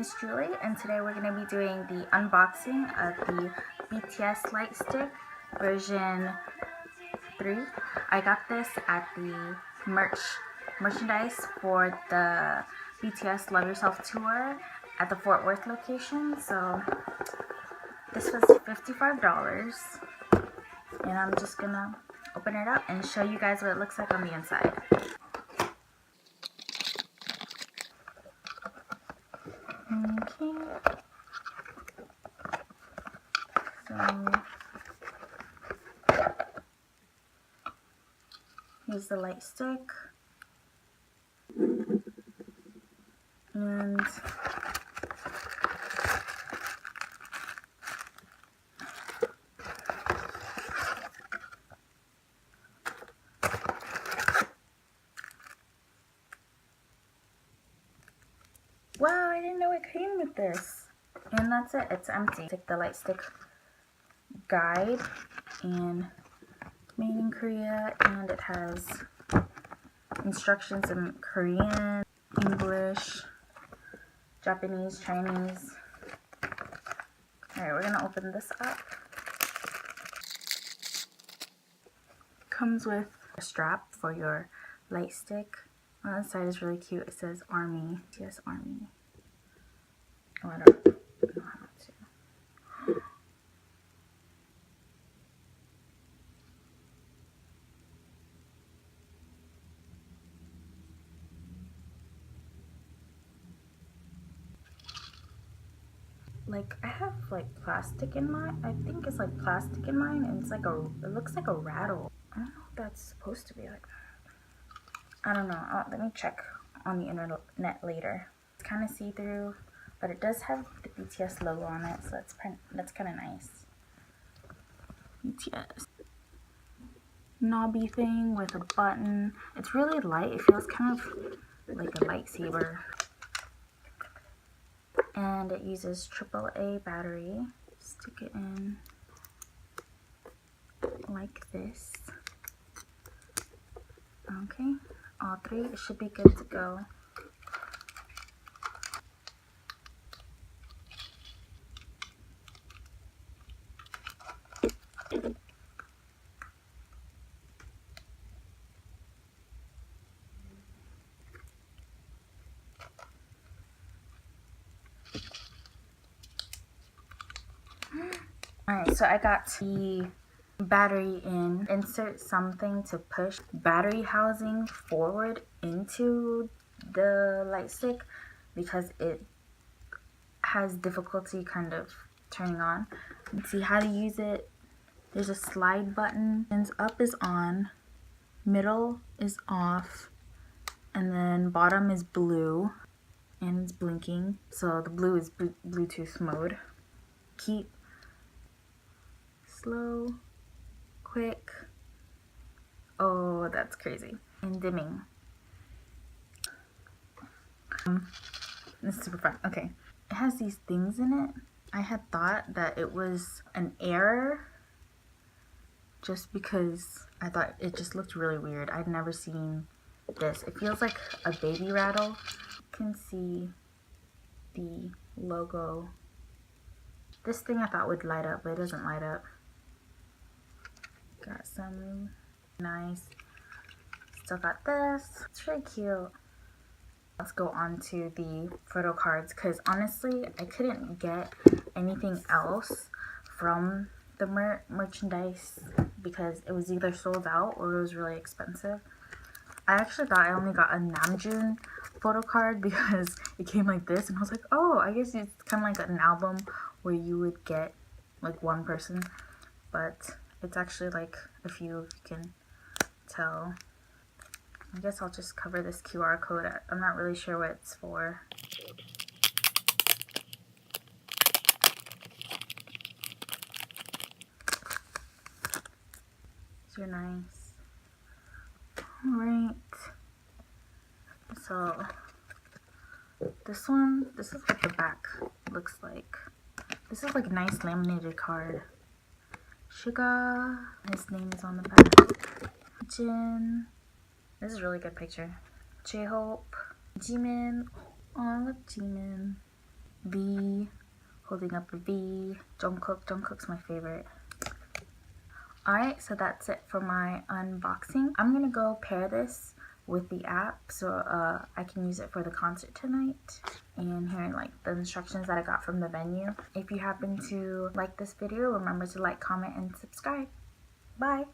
is Julie, and today we're going to be doing the unboxing of the BTS Lightstick version 3. I got this at the merchandise for the BTS Love Yourself Tour at the Fort Worth location. So this was $55, and I'm just going to open it up and show you guys what it looks like on the inside. Okay, so here's the light stick, and wow, I didn't know it came with this. And that's it, it's empty. Take the light stick guide, and made in Korea, and it has instructions in Korean, English, Japanese, Chinese. Alright, we're gonna open this up. Comes with a strap for your light stick. On the side is really cute. It says Army, BTS Army. Oh, I don't know how to. Like, I have like plastic in mine. I think it's like plastic in mine, and it's like it looks like a rattle. I don't know if that's supposed to be like that. I don't know. Let me check on the internet later. It's kind of see-through, but it does have the BTS logo on it, so that's kind of nice. BTS knobby thing with a button. It's really light. It feels kind of like a lightsaber. And it uses AAA battery. Stick it in like this. Okay, all three. It should be good to go. Alright, so I got the battery in. Insert something to push battery housing forward into the light stick because it has difficulty kind of turning on. Let's see how to use it. There's a slide button. And up is on, middle is off, and then bottom is blue and it's blinking. So the blue is Bluetooth mode. Keep, slow, quick. Oh, that's crazy. And dimming. This is super fun. Okay. It has these things in it. I had thought that it was an error just because I thought it just looked really weird. I'd never seen this. It feels like a baby rattle. You can see the logo. This thing I thought would light up, but it doesn't light up. Got some nice. Still got this. It's really cute. Let's go on to the photo cards, because honestly I couldn't get anything else from the merchandise because it was either sold out or it was really expensive. I actually thought I only got a Namjoon photo card because it came like this, and I was like, oh, I guess it's kind of like an album where you would get like one person, but it's actually like a few, if you can tell. I guess I'll just cover this QR code. I'm not really sure what it's for. These are nice. Alright. So, this is what the back looks like. This is like a nice laminated card. Suga, his name is on the back. Jin. This is a really good picture. J-Hope, Jimin. Oh, I love Jimin. V, holding up a V. Jungkook's my favorite. Alright, so that's it for my unboxing. I'm gonna go pair this with the app so I can use it for the concert tonight. And here are like the instructions that I got from the venue. If you happen to like this video, remember to like, comment, and subscribe. Bye!